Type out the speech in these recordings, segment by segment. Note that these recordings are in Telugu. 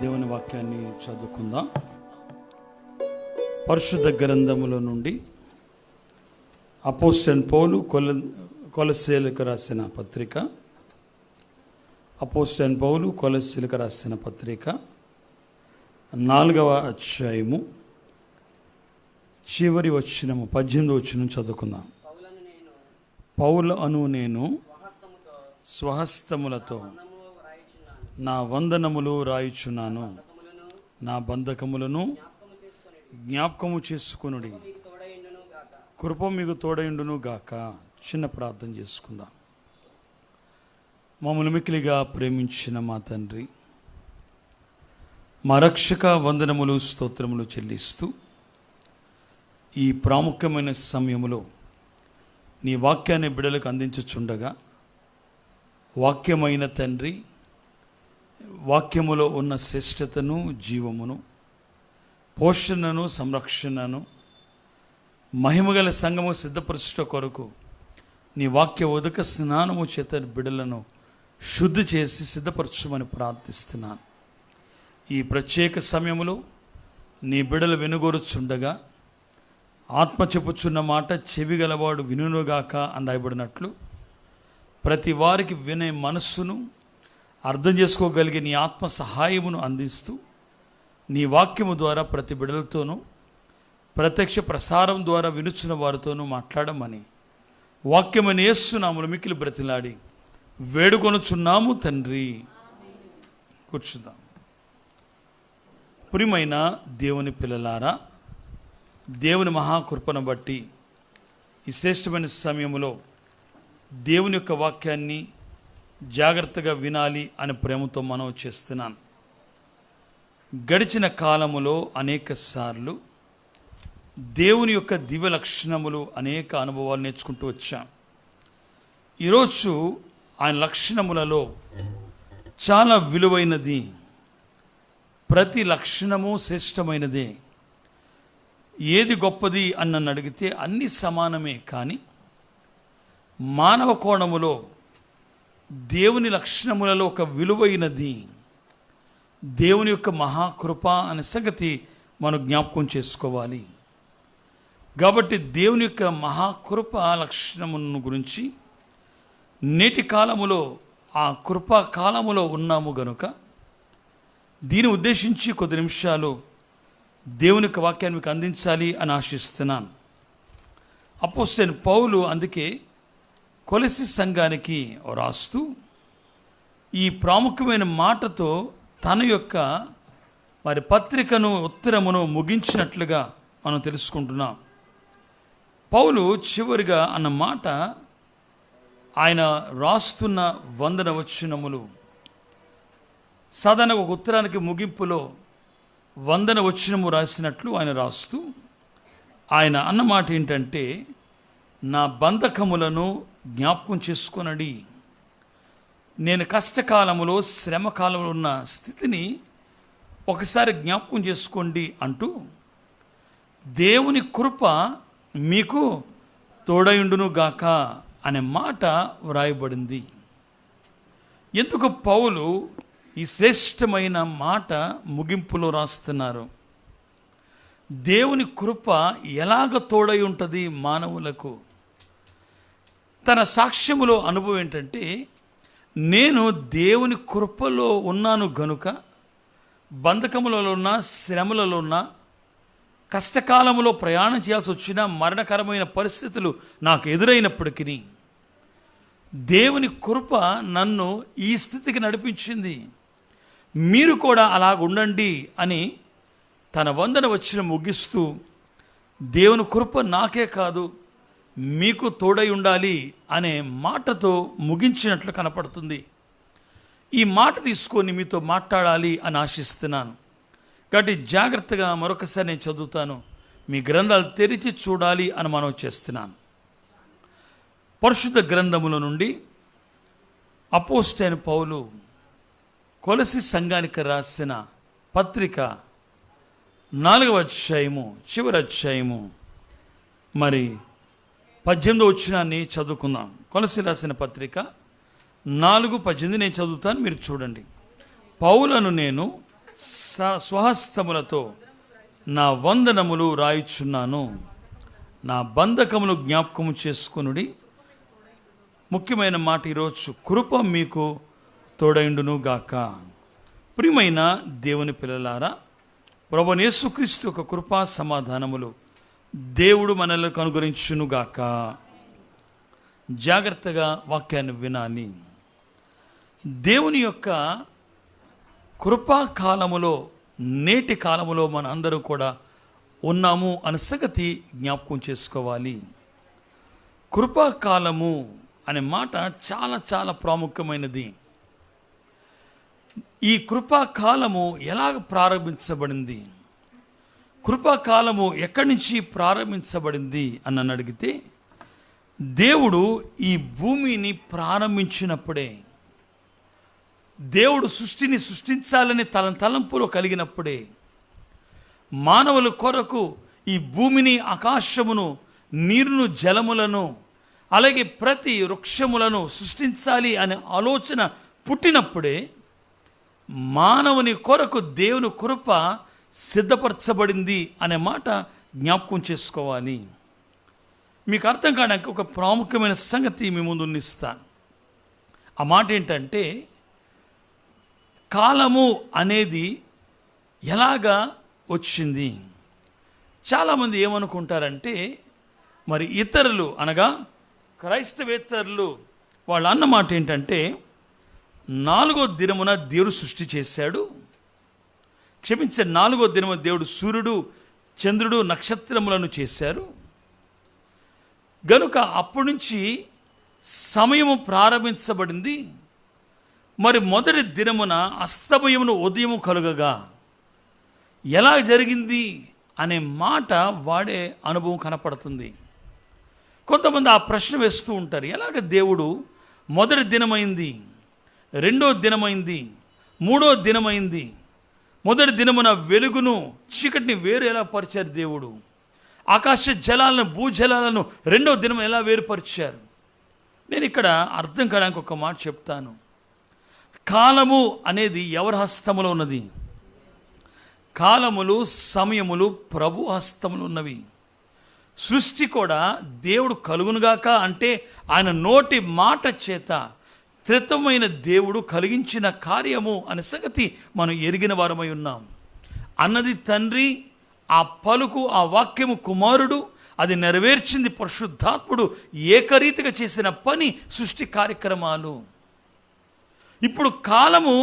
దేవుని వాక్యాన్ని చదువుకుందాం. పరిశుద్ధ గ్రంథములో నుండి అపోస్తలుడైన పౌలు కొలస్సీయులకు రాసిన పత్రిక, అపోస్తలుడైన పౌలు కొలస్సీయులకు రాసిన పత్రిక 4వ అధ్యాయము చివరి వచనము 18వ వచనం చదువుకుందాం. పౌలు అను నేను స్వహస్తములతో నా వందనములు రాయుచున్నాను, నా బంధకములను జ్ఞాపకము చేసుకొనుడి, కృప మీకు తోడయుండును గాక. చిన్న ప్రార్థన చేసుకుందాం. మమ్మల్ని మిక్కిలిగా ప్రేమించిన మా తండ్రి, మా రక్షక వందనములు స్తోత్రములు చెల్లిస్తూ ఈ ప్రాముఖ్యమైన సమయములో నీ వాక్యాన్ని బిడ్డలకు అందించుచుండగా, వాక్యమైన తండ్రి, వాక్యములో ఉన్న శ్రేష్టతను, జీవమును, పోషణను, సంరక్షణను మహిమగల సంఘము సిద్ధపరచుట కొరకు నీ వాక్య ఉదక స్నానము చేత బిడ్డలను శుద్ధి చేసి సిద్ధపరచమని ప్రార్థిస్తున్నాను. ఈ ప్రత్యేక సమయంలో నీ బిడ్డలు వినుగోరుచుండగా ఆత్మ చెప్పుచున్న మాట చెవి గలవాడు వినుగాక అని రాయబడినట్లు ప్రతి వారికి వినే మనస్సును అర్థం చేసుకోగలిగే నీ ఆత్మ సహాయమును అందిస్తూ నీ వాక్యము ద్వారా ప్రతి బిడ్డలతోనూ ప్రత్యక్ష ప్రసారం ద్వారా వినుచున్న వారితోనూ మాట్లాడమని వాక్యమని యేసునామములో మిక్కిలి బ్రతిలాడి వేడుకొనుచున్నాము తండ్రి. కూర్చుందాం. ప్రియమైన దేవుని పిల్లలారా, దేవుని మహాకృపను బట్టి ఈ శ్రేష్టమైన సమయంలో దేవుని యొక్క వాక్యాన్ని జాగ్రత్తగా వినాలి అని ప్రేమతో మనం చేస్తున్నాను. గడిచిన కాలములో అనేక సార్లు దేవుని యొక్క దివ్య లక్షణములు అనేక అనుభవాలు నేర్చుకుంటూ వచ్చాం. ఈరోజు ఆయన లక్షణములలో చాలా విలువైనది, ప్రతి లక్షణము శ్రేష్టమైనదే. ఏది గొప్పది అని నన్ను అడిగితే అన్నీ సమానమే. కానీ మానవ కోణములో దేవుని లక్షణములలో ఒక విలువైనది దేవుని యొక్క మహాకృప అనే సంగతి మనం జ్ఞాపకం చేసుకోవాలి. కాబట్టి దేవుని యొక్క మహాకృప లక్షణమును గురించి నేటి కాలములో ఆ కృపా కాలములో ఉన్నాము గనుక దీన్ని ఉద్దేశించి కొద్ది నిమిషాలు దేవుని యొక్క వాక్యాన్ని మీకు అందించాలి అని ఆశిస్తున్నాను. అపోస్తలుడైన పౌలు అందుకే కొలస్సీ సంఘానికి రాస్తూ ఈ ప్రాముఖ్యమైన మాటతో తన యొక్క మరి పత్రికను, ఉత్తరమును ముగించినట్లుగా మనం తెలుసుకుంటున్నాం. పౌలు చివరిగా అన్న మాట, ఆయన రాస్తున్న వందన వచనములు సాధారణ ఒక ఉత్తరానికి ముగింపులో వందన వచనము రాసినట్లు ఆయన రాస్తూ ఆయన అన్నమాట ఏంటంటే, నా బంధకములను జ్ఞాపకం చేసుకొనడి. నేను కష్టకాలములో, శ్రమకాలంలో ఉన్న స్థితిని ఒకసారి జ్ఞాపకం చేసుకోండి అంటూ దేవుని కృప మీకు తోడయుండును గాక అనే మాట వ్రాయబడింది. ఎందుకు పౌలు ఈ శ్రేష్టమైన మాట ముగింపులో రాస్తున్నారు? దేవుని కృప ఎలాగ తోడై ఉంటుంది మానవులకు? తన సాక్ష్యములో అనుభవం ఏంటంటే, నేను దేవుని కృపలో ఉన్నాను గనుక బంధకములలో ఉన్న, శ్రమలలో ఉన్న, కష్టకాలంలో ప్రయాణం చేయాల్సి వచ్చిన, మరణకరమైన పరిస్థితులు నాకు ఎదురైనప్పటికీ దేవుని కృప నన్ను ఈ స్థితికి నడిపించింది. మీరు కూడా అలాగ ఉండండి అని తన వందన వచ్చిన ముగిస్తూ దేవుని కృప నాకే కాదు మీకు తోడై ఉండాలి అనే మాటతో ముగించినట్లు కనపడుతుంది. ఈ మాట తీసుకొని మీతో మాట్లాడాలి అని ఆశిస్తున్నాను. కాబట్టి జాగ్రత్తగా మరొకసారి నేను చదువుతాను, మీ గ్రంథాలు తెరిచి చూడాలి అని మనం చేస్తున్నాను. పరిశుద్ధ గ్రంథముల నుండి అపోస్తలుడైన పౌలు కొలస్సీ సంఘానికి రాసిన పత్రిక 4వ అధ్యాయము చివరి అధ్యాయము మరి 18వ వచనాన్ని చదువుకుందాం. కొలస్సీ రాసిన పత్రిక 4:18 నేను చదువుతాను, మీరు చూడండి. పౌలను నేను స్వహస్తములతో నా వందనములు రాయిచున్నాను, నా బంధకములు జ్ఞాపకము చేసుకొనుడి. ముఖ్యమైన మాట ఈరోజు, కృప మీకు తోడైండును గాక. ప్రియమైన దేవుని పిల్లలారా, ప్రభువైన యేసుక్రీస్తు యొక్క కృపా సమాధానములు దేవుడు మనల్ని అనుగ్రహించును గాక. జాగ్రత్తగా వాక్యాన్ని వినాలి. దేవుని యొక్క కృపా కాలములో, నేటి కాలములో మన అందరూ కూడా ఉన్నాము అనే సంగతి జ్ఞాపకం చేసుకోవాలి. కృపాకాలము అనే మాట చాలా చాలా ప్రాముఖ్యమైనది. ఈ కృపాకాలము ఎలాగ ప్రారంభించబడింది, కృపాకాలము ఎక్కడి నుంచి ప్రారంభించబడింది అని నన్ను అడిగితే, దేవుడు ఈ భూమిని ప్రారంభించినప్పుడే, దేవుడు సృష్టిని సృష్టించాలని తలంపులో కలిగినప్పుడే, మానవుల కొరకు ఈ భూమిని, ఆకాశమును, నీరును, జలములను, అలాగే ప్రతి వృక్షములను సృష్టించాలి అనే ఆలోచన పుట్టినప్పుడే మానవుని కొరకు దేవుని కృప సిద్ధపరచబడింది అనే మాట జ్ఞాపకం చేసుకోవాలి. మీకు అర్థం కావడానికి ఒక ప్రాముఖ్యమైన సంగతి మీ ముందు ఉండిస్తాను. ఆ మాట ఏంటంటే, కాలము అనేది ఎలాగా వచ్చింది. చాలామంది ఏమనుకుంటారంటే, మరి ఇతరులు అనగా క్రైస్తవేతరులు వాళ్ళు అన్న మాట ఏంటంటే, 4వ దినమున దేవుడు సృష్టి చేశాడు, క్షమించే 4వ దినమున దేవుడు సూర్యుడు, చంద్రుడు, నక్షత్రములను చేశారు గనుక అప్పటి నుంచి సమయము ప్రారంభించబడింది. మరి మొదటి దినమున అస్తమయమును ఉదయము కలుగగా ఎలా జరిగింది అనే మాట వాడే అనుభవం కనపడుతుంది. కొంతమంది ఆ ప్రశ్న వేస్తూ ఉంటారు, ఎలాగ దేవుడు మొదటి దినమైంది, రెండో దినమైంది, మూడో దినమైంది, మొదటి దినమున వెలుగును చీకటిని వేరు ఎలా పరిచారు దేవుడు, ఆకాశ జలాలను భూజలాలను రెండో దినం ఎలా వేరుపరిచారు. నేను ఇక్కడ అర్థం కావడానికి ఒక మాట చెప్తాను. కాలము అనేది ఎవరి హస్తములో ఉన్నది? కాలములు, సమయములు ప్రభు హస్తములు ఉన్నవి. సృష్టి కూడా దేవుడు కలుగునుగాక అంటే ఆయన నోటి మాట చేత త్రితమైన దేవుడు కలిగించిన కార్యము అనే సంగతి మనం ఎరిగిన వారమై ఉన్నాం. అన్నది తండ్రి, ఆ పలుకు, ఆ వాక్యము కుమారుడు, అది నెరవేర్చింది పరిశుద్ధాత్ముడు. ఏకరీతిగా చేసిన పని సృష్టి కార్యక్రమాలు. ఇప్పుడు కాలము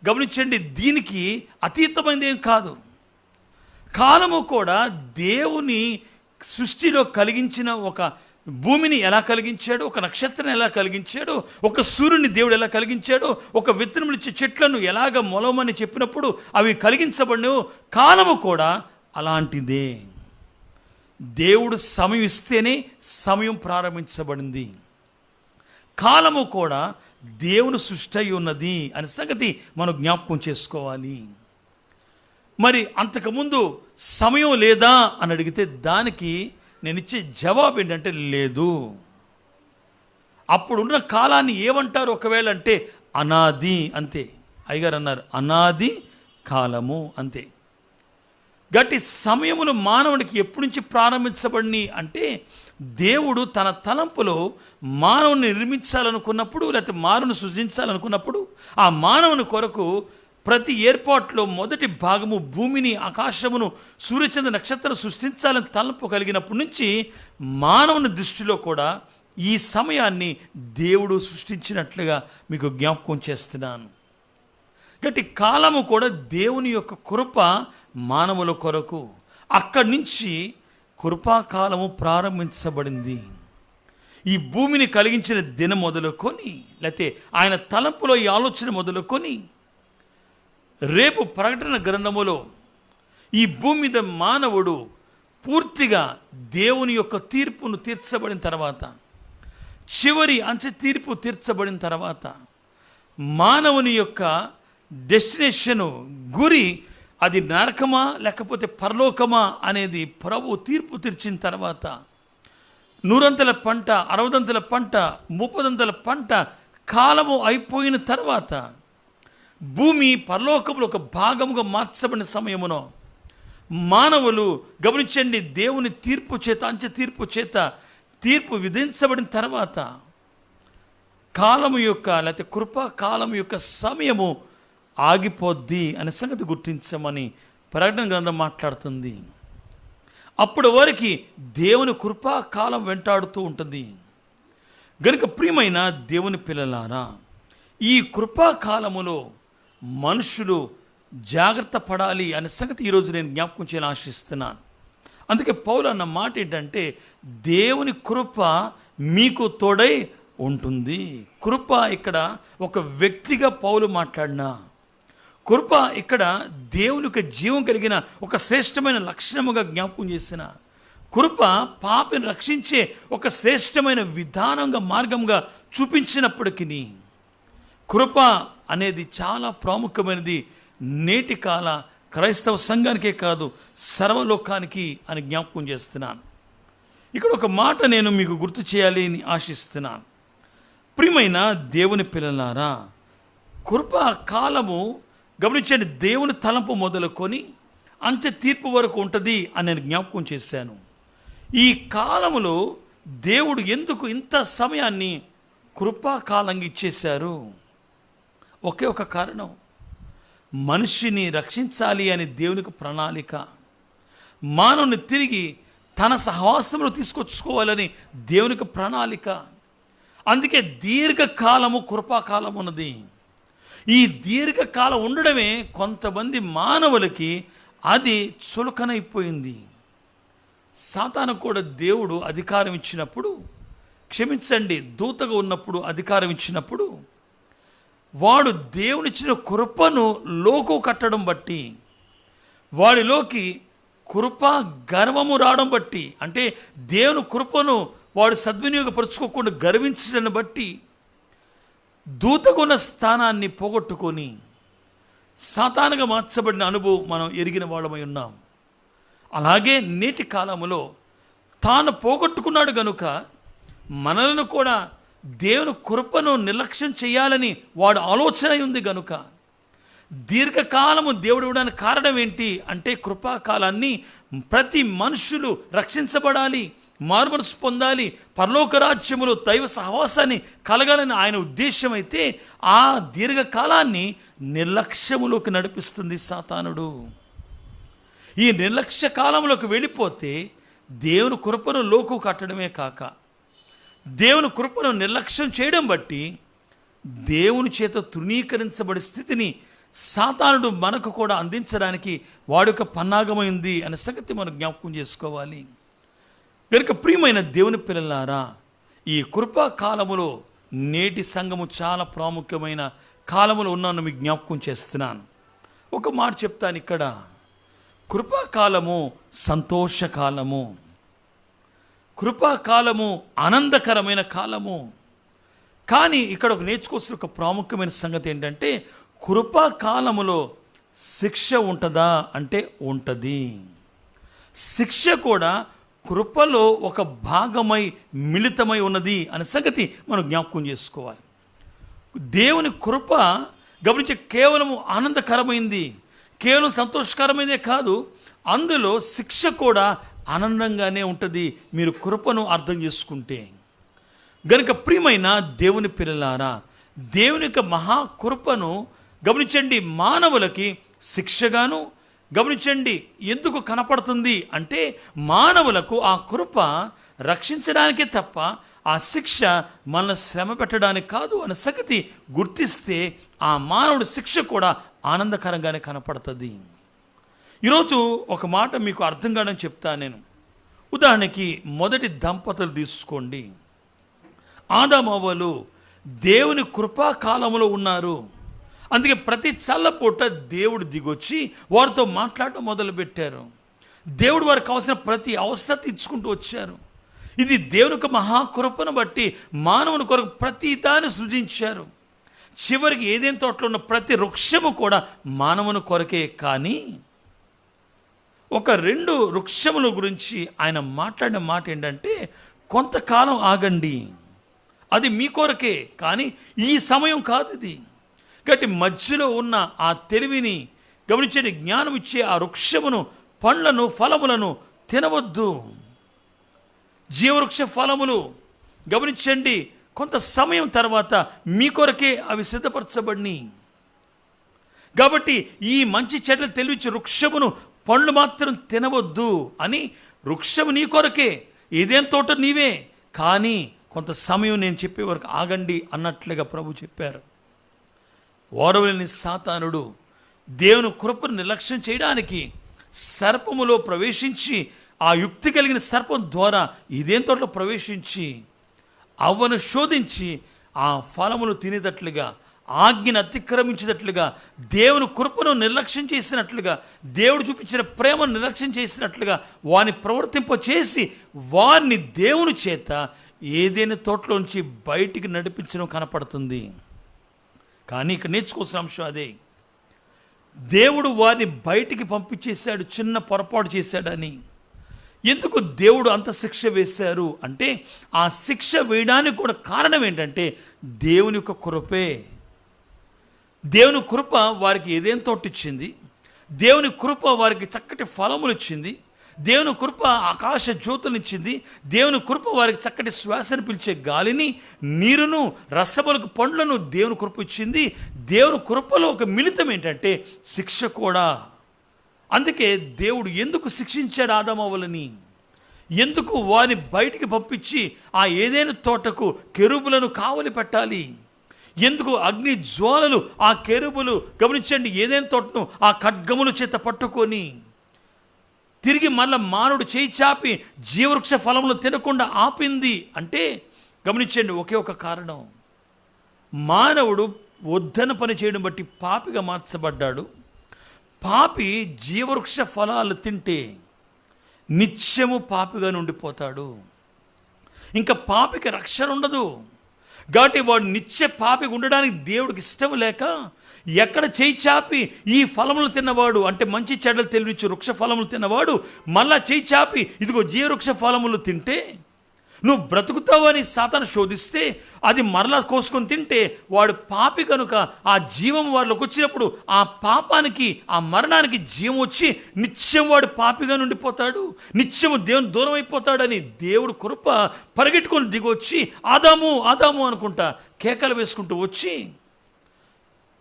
గమనించండి, దీనికి అతీతమైనది ఏం కాదు. కాలము కూడా దేవుని సృష్టిలో కలిగించిన, ఒక భూమిని ఎలా కలిగించాడు, ఒక నక్షత్రం ఎలా కలిగించాడు, ఒక సూర్యుని దేవుడు ఎలా కలిగించాడు, ఒక విత్తనములు ఇచ్చే చెట్లను ఎలాగ మొలమని చెప్పినప్పుడు అవి కలిగించబడినవు, కాలము కూడా అలాంటిదే. దేవుడు సమయం ఇస్తేనే సమయం ప్రారంభించబడింది. కాలము కూడా దేవుని సృష్టి అయి ఉన్నది అనే సంగతి మనం జ్ఞాపకం చేసుకోవాలి. మరి అంతకుముందు సమయం లేదా అని అడిగితే దానికి నేను ఇచ్చే జవాబు ఏంటంటే లేదు. అప్పుడున్న కాలాన్ని ఏమంటారు ఒకవేళ అంటే అనాది, అంతే. అయ్యగారు అన్నారు అనాది కాలము, అంతే. గట్టి సమయములు మానవునికి ఎప్పటి నుంచి ప్రారంభించబడినాయి అంటే, దేవుడు తన తలంపులో మానవుని నిర్మించాలనుకున్నప్పుడు, లేకపోతే మానవుని సృజించాలనుకున్నప్పుడు, ఆ మానవుని కొరకు ప్రతి ఏర్పాట్లో మొదటి భాగము భూమిని, ఆకాశమును, సూర్యచంద్ర నక్షత్రం సృష్టించాలని తలంపు కలిగినప్పటి నుంచి మానవుని దృష్టిలో కూడా ఈ సమయాన్ని దేవుడు సృష్టించినట్లుగా మీకు జ్ఞాపకం చేస్తున్నాను. గట్టి కాలము కూడా దేవుని యొక్క కృప మానవుల కొరకు. అక్కడి నుంచి కృపాకాలము ప్రారంభించబడింది. ఈ భూమిని కలిగించిన దినం మొదలుకొని, లేకపోతే ఆయన తలంపులో ఈ ఆలోచన మొదలుకొని, రేపు ప్రకటన గ్రంథములో ఈ భూమి మీద మానవుడు పూర్తిగా దేవుని యొక్క తీర్పును తీర్చబడిన తర్వాత, చివరి అంచె తీర్పు తీర్చబడిన తర్వాత, మానవుని యొక్క డెస్టినేషను, గురి, అది నరకమా లేకపోతే పరలోకమా అనేది ప్రభు తీర్పు తీర్చిన తర్వాత, 100 పంట, 60 పంట, 30 పంట కాలము అయిపోయిన తర్వాత భూమి పరలోకములో ఒక భాగముగా మార్చబడిన సమయమునో మానవులు గమనించండి, దేవుని తీర్పు చేత, అంచె తీర్పు చేత తీర్పు విధించబడిన తర్వాత కాలము యొక్క లేకపోతే కృపా కాలము యొక్క సమయము ఆగిపోద్ది అనే సంగతి గుర్తించమని ప్రకటన గ్రంథం మాట్లాడుతుంది. అప్పటి వరకు దేవుని కృపా కాలం వెంటాడుతూ ఉంటుంది. గనుక ప్రియమైన దేవుని పిల్లలారా, ఈ కృపా కాలములో మనుషులు జాగ్రత్త పడాలి అనే సంగతి ఈరోజు నేను జ్ఞాపకం చేయాలని ఆశిస్తున్నాను. అందుకే పౌలు అన్న మాట ఏంటంటే, దేవుని కృప మీకు తోడై ఉంటుంది. కృప ఇక్కడ ఒక వ్యక్తిగా పౌలు మాట్లాడినా, కృప ఇక్కడ దేవుని యొక్క జీవం కలిగిన ఒక శ్రేష్టమైన లక్షణముగా జ్ఞాపకం చేసిన, కృప పాపిని రక్షించే ఒక శ్రేష్టమైన విధానంగా మార్గంగా చూపించినప్పటికీ కృప అనేది చాలా ప్రాముఖ్యమైనది నేటి కాల క్రైస్తవ సంఘానికే కాదు సర్వలోకానికి అని జ్ఞాపకం చేస్తున్నాను. ఇక్కడ ఒక మాట నేను మీకు గుర్తు చేయాలి అని ఆశిస్తున్నాను. ప్రియమైన దేవుని పిల్లలారా, కృపా కాలము గమనించండి, దేవుని తలంపు మొదలుకొని అంత్య తీర్పు వరకు ఉంటుంది అని నేను జ్ఞాపకం చేశాను. ఈ కాలములో దేవుడు ఎందుకు ఇంత సమయాన్ని కృపాకాలంగా ఇచ్చేశారు? ఒకే ఒక కారణం, మనిషిని రక్షించాలి అని దేవునికి ప్రణాళిక, మానవుని తిరిగి తన సహవాసంలో తీసుకొచ్చుకోవాలని దేవునికి ప్రణాళిక. అందుకే దీర్ఘకాలము కృపాకాలం ఉన్నది. ఈ దీర్ఘకాలం ఉండడమే కొంతమంది మానవులకి అది చులకనైపోయింది. సాతాను కూడా దేవుడు అధికారం ఇచ్చినప్పుడు, క్షమించండి, దూతగా ఉన్నప్పుడు అధికారం ఇచ్చినప్పుడు వాడు దేవునిచ్చిన కృపను లోకు కట్టడం బట్టి, వాడిలోకి కృప గర్వము రావడం బట్టి, అంటే దేవుని కృపను వాడు సద్వినియోగపరుచుకోకుండా గర్వించడాన్ని బట్టి దూతగున్న స్థానాన్ని పోగొట్టుకొని సాతానుగా మార్చబడిన అనుభవం మనం ఎరిగిన వాళ్ళమై ఉన్నాం. అలాగే నేటి కాలంలో తాను పోగొట్టుకున్నాడు గనుక మనలను కూడా దేవుని కృపను నిర్లక్ష్యం చేయాలని వాడు ఆలోచన ఉంది గనుక దీర్ఘకాలము దేవుడు ఇవ్వడానికి కారణం ఏంటి అంటే, కృపాకాలాన్ని ప్రతి మనుషులు రక్షించబడాలి, మారుమనసు పొందాలి, పరలోక రాజ్యములో దైవ సహవాసాన్ని కలగాలని ఆయన ఉద్దేశం అయితే, ఆ దీర్ఘకాలాన్ని నిర్లక్ష్యములోకి నడిపిస్తుంది సాతానుడు. ఈ నిర్లక్ష్య కాలంలోకి వెళ్ళిపోతే దేవుని కృపను లోకు కట్టడమే కాక దేవుని కృపను నిర్లక్ష్యం చేయడం బట్టి దేవుని చేత తృణీకరించబడే స్థితిని సాతానుడు మనకు కూడా అందించడానికి వాడి యొక్క పన్నాగమైంది అనే సంగతి మనం జ్ఞాపకం చేసుకోవాలి. కనుక ప్రియమైన దేవుని పిల్లలారా, ఈ కృపా కాలములో నేటి సంఘము చాలా ప్రాముఖ్యమైన కాలములో ఉన్నాను మీకు జ్ఞాపకం చేస్తున్నాను. ఒక మాట చెప్తాను ఇక్కడ, కృపాకాలము సంతోషకాలము, కృపాకాలము ఆనందకరమైన కాలము. కానీ ఇక్కడ ఒక నేర్చుకోవాల్సిన ఒక ప్రాముఖ్యమైన సంగతి ఏంటంటే, కృపాకాలములో శిక్ష ఉంటుందా అంటే ఉంటుంది. శిక్ష కూడా కృపలో ఒక భాగమై మిళితమై ఉన్నది అనే సంగతి మనం జ్ఞాపకం చేసుకోవాలి. దేవుని కృప గమనించి కేవలము ఆనందకరమైంది, కేవలం సంతోషకరమైనదే కాదు, అందులో శిక్ష కూడా ఆనందంగానే ఉంటుంది మీరు కృపను అర్థం చేసుకుంటే. గనుక ప్రియమైన దేవుని పిల్లలారా, దేవుని యొక్క మహాకృపను గమనించండి, మానవులకి శిక్షగాను గమనించండి ఎందుకు కనపడుతుంది అంటే, మానవులకు ఆ కృప రక్షించడానికే తప్ప ఆ శిక్ష మనల్ని శ్రమ పెట్టడానికి కాదు అనే సంగతి గుర్తిస్తే ఆ మానవుడి శిక్ష కూడా ఆనందకరంగానే కనపడుతుంది. ఈరోజు ఒక మాట మీకు అర్థం కాదని చెప్తాను నేను. ఉదాహరణకి మొదటి దంపతులు తీసుకోండి. ఆదామవ్వలు దేవుని కృపాకాలంలో ఉన్నారు. అందుకే ప్రతి చల్లపూట దేవుడు దిగొచ్చి వారితో మాట్లాడటం మొదలుపెట్టారు. దేవుడు వారికి కావాల్సిన ప్రతి అవసరం తీర్చుకుంటూ వచ్చారు. ఇది దేవుని యొక్క మహాకృపను బట్టి మానవుని కొరకు ప్రతి దాన్ని సృజించారు. చివరికి ఏదేం తోటలో ఉన్న ప్రతి వృక్షము కూడా మానవుని కొరకే. కానీ ఒక 2 వృక్షముల గురించి ఆయన మాట్లాడిన మాట ఏంటంటే, కొంతకాలం ఆగండి, అది మీ కొరకే, కానీ ఈ సమయం కాదు ఇది. కాబట్టి మధ్యలో ఉన్న ఆ తెలివిని గమనించండి, జ్ఞానం ఇచ్చే ఆ వృక్షమును, పండ్లను, ఫలములను తినవద్దు. జీవవృక్ష ఫలములు గమనించండి, కొంత సమయం తర్వాత మీ కొరకే అవి సిద్ధపరచబడినాయి. కాబట్టి ఈ మంచి చెడ్డలు తెలివిచ్చే వృక్షమును, పండ్లు మాత్రం తినవద్దు అని. వృక్షము నీ కొరకే, ఏదేం తోట నీవే, కానీ కొంత సమయం నేను చెప్పే వరకు ఆగండి అన్నట్లుగా ప్రభు చెప్పారు. ఓర్వలేని సాతానుడు దేవుని కృపను నిర్లక్ష్యం చేయడానికి సర్పములో ప్రవేశించి, ఆ యుక్తి కలిగిన సర్పం ద్వారా ఇదేం తోటలో ప్రవేశించి అవ్వను శోధించి ఆ ఫలములు తినేటట్లుగా, ఆజ్ఞను అతిక్రమించేటట్లుగా, దేవుని కృపను నిర్లక్ష్యం చేసినట్లుగా, దేవుడు చూపించిన ప్రేమను నిర్లక్ష్యం చేసినట్లుగా వారిని ప్రవర్తింపచేసి వారిని దేవుని చేత ఏదైనా తోటలోంచి బయటికి నడిపించడం కనపడుతుంది. కానీ ఇక్కడ నేర్చుకోవాల్సిన అంశం అదే. దేవుడు వారిని బయటికి పంపించేశాడు చిన్న పొరపాటు చేశాడని. ఎందుకు దేవుడు అంత శిక్ష వేశారు అంటే, ఆ శిక్ష వేయడానికి కూడా కారణం ఏంటంటే దేవుని యొక్క కృపే. దేవుని కృప వారికి ఏదేం తోటిచ్చింది, దేవుని కృప వారికి చక్కటి ఫలములు ఇచ్చింది, దేవుని కృప ఆకాశ జ్యోతులనిచ్చింది, దేవుని కృప వారికి చక్కటి శ్వాసను పిలిచే గాలిని, నీరును, రసములకు పండ్లను దేవుని కృప ఇచ్చింది. దేవుని కృపలో ఒక మిళితం ఏంటంటే శిక్ష కూడా. అందుకే దేవుడు ఎందుకు శిక్షించాడు ఆదామవ్వలని, ఎందుకు వారిని బయటికి పంపించి ఆ ఏదైనా తోటకు కెరూబులను కావలి పెట్టాలి, ఎందుకు అగ్ని జ్వాలలు ఆ కెరూబులు గమనించండి ఏదైనా తోటను ఆ ఖడ్గముల చేత పట్టుకొని తిరిగి మళ్ళా మానవుడు చేయి చాపి జీవవృక్ష ఫలములు తినకుండా ఆపింది అంటే గమనించండి ఒకే ఒక కారణం. మానవుడు వద్దన పని చేయడం బట్టి పాపిగా మార్చబడ్డాడు. పాపి జీవవృక్ష ఫలాలు తింటే నిత్యము పాపిగా ఉండిపోతాడు. ఇంకా పాపికి రక్షణ ఉండదు. కాబట్టి వాడు నిత్య పాపిగా ఉండడానికి దేవుడికి ఇష్టం లేక ఎక్కడ చేయి చాపి ఈ ఫలములు తిన్నవాడు అంటే మంచి చెడ్డలు తెలివించి వృక్ష ఫలములు తిన్నవాడు మళ్ళా చేయి చాపి ఇదిగో జీవవృక్ష ఫలములు తింటే నువ్వు బ్రతుకుతావని సాతాను శోధిస్తే అది మరలా కోసుకొని తింటే వాడు పాపి కనుక ఆ జీవం వారిలోకి వచ్చినప్పుడు ఆ పాపానికి ఆ మరణానికి జీవం వచ్చి నిత్యం వాడు పాపిగా ఉండిపోతాడు, నిత్యము దేవుని దూరం అయిపోతాడని దేవుడు కృప పరిగెట్టుకొని దిగొచ్చి ఆదాము ఆదాము అనుకుంటా కేకలు వేసుకుంటూ వచ్చి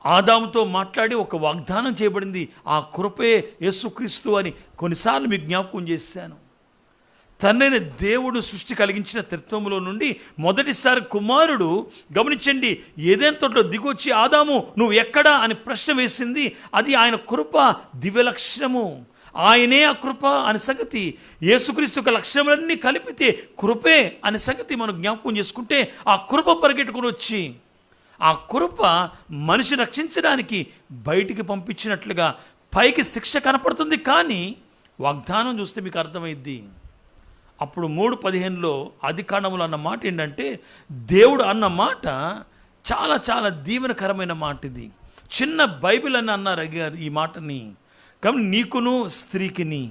ఆదాముతో మాట్లాడి ఒక వాగ్దానం చేయబడింది. ఆ కృపే యేసుక్రీస్తు అని కొన్నిసార్లు మీకు జ్ఞాపకం చేశాను. తండ్రైన దేవుడు సృష్టి కలిగించిన త్రిత్వములో నుండి మొదటిసారి కుమారుడు గమనించండి ఏదైనా తోటలో దిగొచ్చి ఆదాము నువ్వు ఎక్కడా అని ప్రశ్న వేసింది. అది ఆయన కృప దివ్య లక్షణము, ఆయనే ఆ కృప అనే సంగతి. యేసుక్రీస్తు యొక్క లక్షణములన్నీ కలిపితే కృపే అనే సంగతి మనం జ్ఞాపకం చేసుకుంటే ఆ కృప పరిగెట్టుకుని వచ్చి ఆ కృప మనిషి రక్షించడానికి బయటికి పంపించినట్లుగా పైకి శిక్ష కనపడుతుంది, కానీ వాగ్దానం చూస్తే మీకు అర్థమైద్ది. అప్పుడు 3:15 ఆదికాండములో అన్న మాట ఏంటంటే దేవుడు అన్న మాట చాలా చాలా దీవెనకరమైన మాట. ఇది చిన్న బైబిల్ అని అన్నారు ఈ మాటని. కాబట్టి నీకును స్త్రీకిని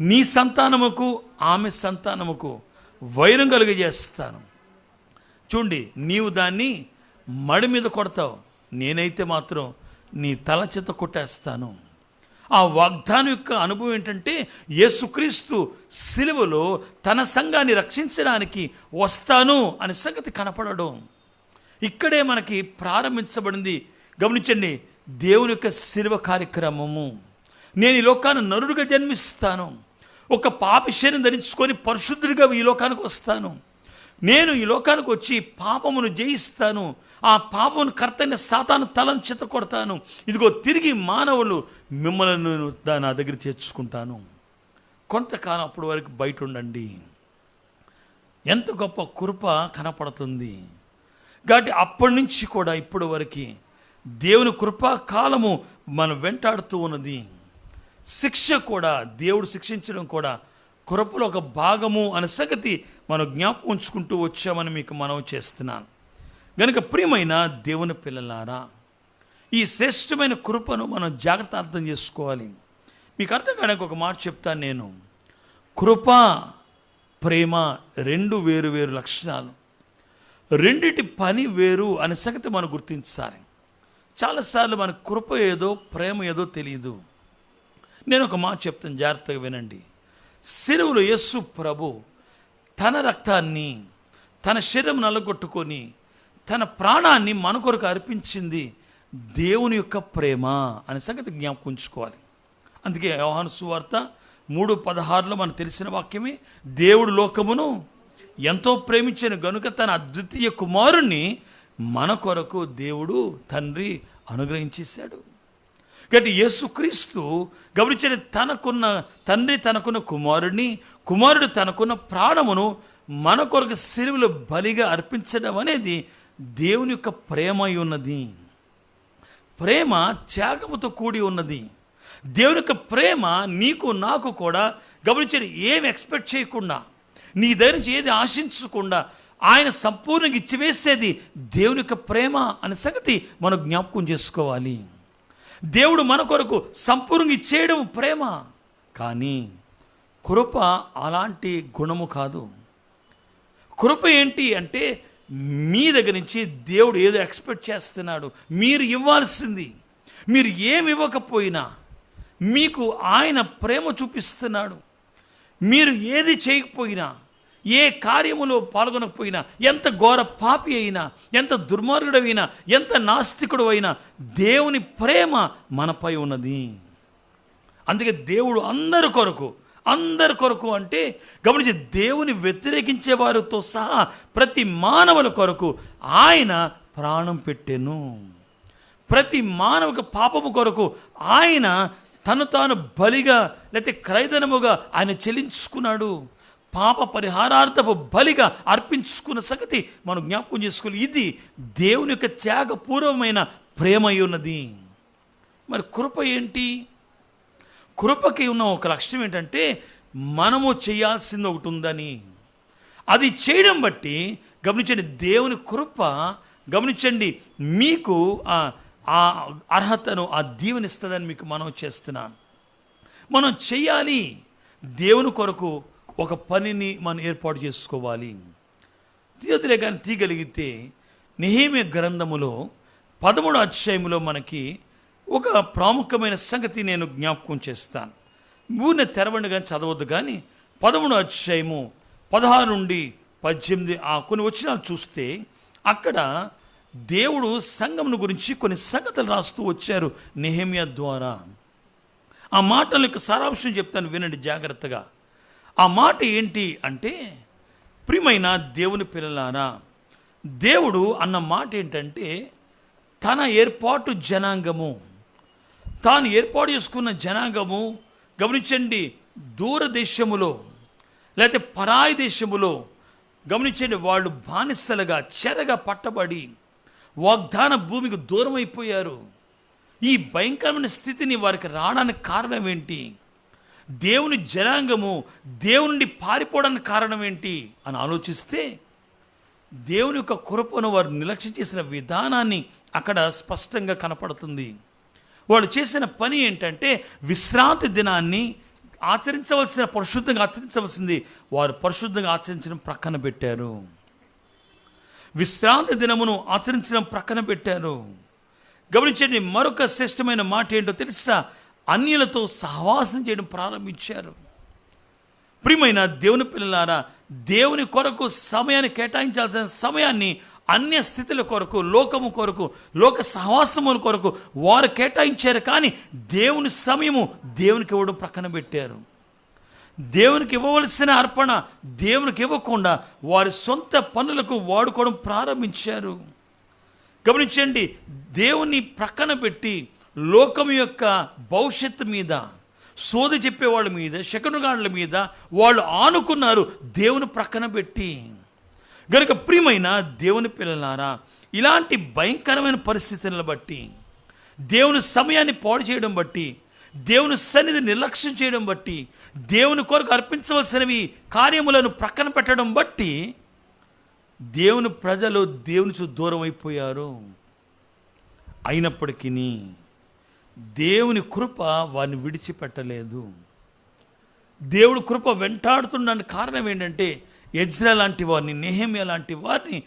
నీ సంతానముకు ఆమె సంతానముకు వైరం కలుగజేస్తాను. చూడండి, నీవు దాన్ని మడి మీద కొడతావు, నేనైతే మాత్రం నీ తల చేత కొట్టేస్తాను. ఆ వాగ్దానం యొక్క అనుభవం ఏంటంటే యేసుక్రీస్తు సిలువలో తన సంఘాన్ని రక్షించడానికి వస్తాను అనే సంగతి కనపడడం ఇక్కడే మనకి ప్రారంభించబడింది. గమనించండి, దేవుని యొక్క సిలువ కార్యక్రమము. నేను ఈ లోకాన్ని నరుడుగా జన్మిస్తాను, ఒక పాపి శరీరం ధరించుకొని పరిశుద్ధుడిగా ఈ లోకానికి వస్తాను, నేను ఈ లోకానికి వచ్చి పాపమును జయిస్తాను, ఆ పాపమును కర్తైన సాతాను తలను చెత్త కొడతాను, ఇదిగో తిరిగి మానవులు మిమ్మల్ని నా దగ్గర చేర్చుకుంటాను, కొంతకాలం అప్పటి వరకు బయట ఉండండి. ఎంత గొప్ప కృప కనపడుతుంది. కాబట్టి అప్పటి నుంచి కూడా ఇప్పటి వరకు దేవుని కృపా కాలము మనం వెంటాడుతూ ఉన్నది. శిక్ష కూడా దేవుడు శిక్షించడం కూడా కృపలో ఒక భాగము అనే సంగతి మనం జ్ఞాపకం ఉంచుకుంటూ వచ్చామని మీకు మనవి చేస్తున్నాను. కనుక ప్రియమైన దేవుని పిల్లలారా, ఈ శ్రేష్టమైన కృపను మనం జాగ్రత్త అర్థం చేసుకోవాలి. మీకు అర్థం కావడానికి ఒక మాట చెప్తాను నేను. కృప ప్రేమ రెండు వేరు వేరు లక్షణాలు, రెండిటి పని వేరు అనే సంగతి మనం గుర్తించాలి. చాలాసార్లు మన కృప ఏదో ప్రేమ ఏదో తెలియదు. నేను ఒక మాట చెప్తాను, జాగ్రత్తగా వినండి. సిలువలో యేసు ప్రభు తన రక్తాన్ని, తన శరీరం నల్లగొట్టుకొని తన ప్రాణాన్ని మన కొరకు అర్పించింది దేవుని యొక్క ప్రేమ అనే సంగతి జ్ఞాపకం ఉంచుకోవాలి. అందుకే యోహాను సువార్త 3:16 మనకు తెలిసిన వాక్యమే, దేవుడు లోకమును ఎంతో ప్రేమించిన గనుక తన అద్వితీయ కుమారుణ్ణి మన కొరకు దేవుడు తండ్రి అనుగ్రహించేశాడు. కాబట్టి యేసుక్రీస్తు గమనించండి, తండ్రి తనకున్న కుమారుడిని, కుమారుడు తనకున్న ప్రాణమును మన కొరకు సిలువలో బలిగా అర్పించడం అనేది దేవుని యొక్క ప్రేమ అయి ఉన్నది. ప్రేమ త్యాగముతో కూడి ఉన్నది. దేవుని యొక్క ప్రేమ నీకు నాకు కూడా గమనించండి, ఏమి ఎక్స్పెక్ట్ చేయకుండా, నీ దగ్గర నుంచి ఏది ఆశించకుండా ఆయన సంపూర్ణంగా ఇచ్చివేసేది దేవుని యొక్క ప్రేమ అనే సంగతి మనం జ్ఞాపకం చేసుకోవాలి. దేవుడు మన కొరకు సంపూర్ణంగా ఇచ్చేయడం ప్రేమ. కానీ కృప అలాంటి గుణము కాదు. కృప ఏంటి అంటే, మీ దగ్గర నుంచి దేవుడు ఏదో ఎక్స్పెక్ట్ చేస్తున్నాడు, మీరు ఇవ్వాల్సింది. మీరు ఏమి ఇవ్వకపోయినా మీకు ఆయన ప్రేమ చూపిస్తున్నాడు. మీరు ఏది చేయకపోయినా, ఏ కార్యములో పాల్గొనకపోయినా, ఎంత ఘోర పాపి అయినా, ఎంత దుర్మార్గుడైనా, ఎంత నాస్తికుడు అయినా, దేవుని ప్రేమ మనపై ఉన్నది. అందుకే దేవుడు అందరి కొరకు అంటే గమనించి, దేవుని వ్యతిరేకించే వారితో సహా ప్రతి మానవుల కొరకు ఆయన ప్రాణం పెట్టెను. ప్రతి మానవుక పాపము కొరకు ఆయన తను తాను బలిగా లేకపోతే క్రైదనముగా ఆయన చెల్లించుకున్నాడు. పాప పరిహారార్థపు బలిగా అర్పించుకున్న సంగతి మనం జ్ఞాపకం చేసుకోవాలి. ఇది దేవుని యొక్క త్యాగపూర్వమైన ప్రేమ అయి ఉన్నది. మరి కృప ఏంటి? కృపకి ఉన్న ఒక లక్ష్యం ఏంటంటే, మనము చేయాల్సింది ఒకటి ఉందని, అది చేయడం బట్టి గమనించండి, దేవుని కృప గమనించండి మీకు ఆ అర్హతను, ఆ దీవెనిస్తుందని మీకు మనం చేస్తున్నాను. మనం చేయాలి, దేవుని కొరకు ఒక పనిని మనం ఏర్పాటు చేసుకోవాలి. తీయదులే కానీ తీయగలిగితే నెహెమ్యా గ్రంథములో 13వ అధ్యాయంలో మనకి ఒక ప్రాముఖ్యమైన సంగతి నేను జ్ఞాపకం చేస్తాను. ఊరిని తెరవండి కానీ చదవద్దు, కానీ 13వ అధ్యాయము 16 నుండి 18 కొన్ని వచనాలు చూస్తే అక్కడ దేవుడు సంఘమును గురించి కొన్ని సంగతులు రాస్తూ వచ్చారు నెహెమ్యా ద్వారా. ఆ మాటల యొక్క సారాంశం చెప్తాను, వినండి జాగ్రత్తగా. ఆ మాట ఏంటి అంటే, ప్రియమైన దేవుని పిల్లలారా, దేవుడు అన్న మాట ఏంటంటే, తన ఏర్పాటు జనాంగము, తాను ఏర్పాటు చేసుకున్న జనాంగము గమనించండి, దూరదేశములో లేకపోతే పరాయి దేశములో గమనించండి, వాళ్ళు బానిసలుగా చెరగా పట్టబడి వాగ్దాన భూమికి దూరం అయిపోయారు. ఈ భయంకరమైన స్థితిని వారికి రావడానికి కారణం ఏంటి? దేవుని జనాంగము దేవుని పారిపోవడానికి కారణం ఏంటి అని ఆలోచిస్తే, దేవుని యొక్క కృపను వారు నిర్లక్ష్యం చేసిన విధానాన్ని అక్కడ స్పష్టంగా కనపడుతుంది. వాళ్ళు చేసిన పని ఏంటంటే, విశ్రాంతి దినాన్ని పరిశుద్ధంగా ఆచరించవలసింది వారు పరిశుద్ధంగా ఆచరించడం ప్రక్కన పెట్టారు. విశ్రాంతి దినమును ఆచరించడం ప్రక్కన పెట్టారు. గమనించండి, మరొక శ్రేష్టమైన మాట ఏంటో తెలుసా? అన్యులతో సహవాసం చేయడం ప్రారంభించారు. ప్రియమైన దేవుని పిల్లలారా, దేవుని కొరకు సమయాన్ని కేటాయించాల్సిన సమయాన్ని అన్య స్థితుల కొరకు, లోకము కొరకు, లోక సహవాసముల కొరకు వారు కేటాయించారు. కానీ దేవుని సమయము దేవునికి ఇవ్వడం ప్రక్కన పెట్టారు. దేవునికి ఇవ్వవలసిన అర్పణ దేవునికి ఇవ్వకుండా వారి సొంత పనులకు వాడుకోవడం ప్రారంభించారు. గమనించండి, దేవుని ప్రక్కన పెట్టి లోకం యొక్క భవిష్యత్తు మీద, సోది చెప్పేవాళ్ళ మీద, శకునగాళ్ళ మీద వాళ్ళు ఆనుకున్నారు దేవుని ప్రక్కన పెట్టి. గనుక ప్రియమైన దేవుని పిల్లలారా, ఇలాంటి భయంకరమైన పరిస్థితులను బట్టి, దేవుని సమయాన్ని పాడు చేయడం బట్టి, దేవుని సన్నిధి నిర్లక్ష్యం చేయడం బట్టి, దేవుని కొరకు అర్పించవలసినవి కార్యములను ప్రక్కన పెట్టడం బట్టి దేవుని ప్రజలు దేవుని దూరం అయిపోయారు. అయినప్పటికీ దేవుని కృప వారిని విడిచిపెట్టలేదు. దేవుడి కృప వెంటాడుతున్న కారణం ఏంటంటే, ఎజ్రా లాంటి వారిని, నెహెమ్యా లాంటి వారిని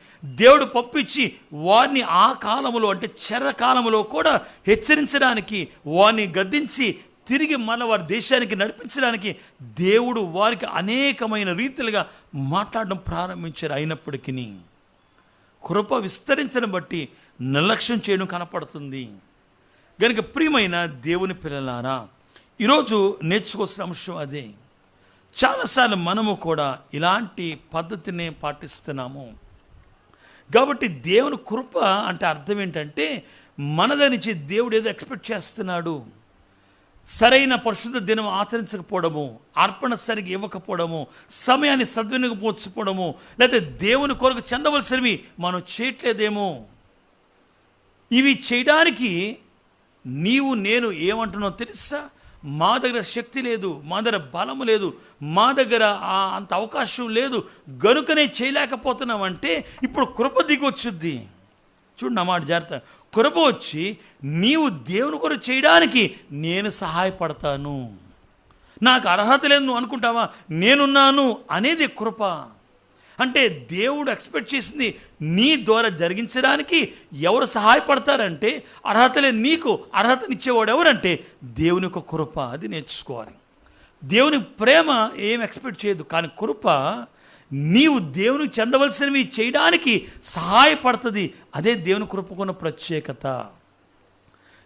దేవుడు పంపించి వారిని ఆ కాలములో అంటే చెరకాలములో కూడా హెచ్చరించడానికి, వారిని గద్దించి తిరిగి మన వారి దేశానికి నడిపించడానికి దేవుడు వారికి అనేకమైన రీతిలుగా మాట్లాడడం ప్రారంభించారు. అయినప్పటికీ కృప విస్తరించడం బట్టి నిర్లక్ష్యం చేయడం కనపడుతుంది. కనుక ప్రియమైన దేవుని పిల్లలారా, ఈరోజు నేర్చుకోవాల్సిన అంశం అదే. చాలాసార్లు మనము కూడా ఇలాంటి పద్ధతిని పాటిస్తున్నాము. కాబట్టి దేవుని కృప అంటే అర్థం ఏంటంటే, మన నుంచి దేవుడు ఏదో ఎక్స్పెక్ట్ చేస్తున్నాడు. సరైన పరిశుద్ధ దినం ఆచరించకపోవడము, అర్పణ సరిగ్గా ఇవ్వకపోవడము, సమయాన్ని సద్వినియోగపోవడము, లేకపోతే దేవుని కొరకు చెందవలసినవి మనం చేయట్లేదేమో, ఇవి చేయడానికి నీవు నేను ఏమంటున్నావు తెలుసా? మా దగ్గర శక్తి లేదు, మా దగ్గర బలము లేదు, మా దగ్గర అంత అవకాశం లేదు, గనుకనే చేయలేకపోతున్నామంటే ఇప్పుడు కృప దిగొచ్చుద్ది. చూడండి, నా మాట జాగ్రత్త. కృప వచ్చి నీవు దేవుని కొరకు చేయడానికి నేను సహాయపడతాను. నాకు అర్హత లేదు నువ్వు అనుకుంటావా? నేనున్నాను అనేది కృప. అంటే దేవుడు ఎక్స్పెక్ట్ చేసింది నీ ద్వారా జరిగించడానికి ఎవరు సహాయపడతారంటే, అర్హత లేని నీకు అర్హతనిచ్చేవాడు ఎవరంటే దేవుని యొక్క కృప. అది నేర్చుకోవాలి. దేవుని ప్రేమ ఏం ఎక్స్పెక్ట్ చేయదు, కానీ కృప నీవు దేవునికి చెందవలసినవి చేయడానికి సహాయపడుతుంది. అదే దేవుని కృపకున్న ప్రత్యేకత.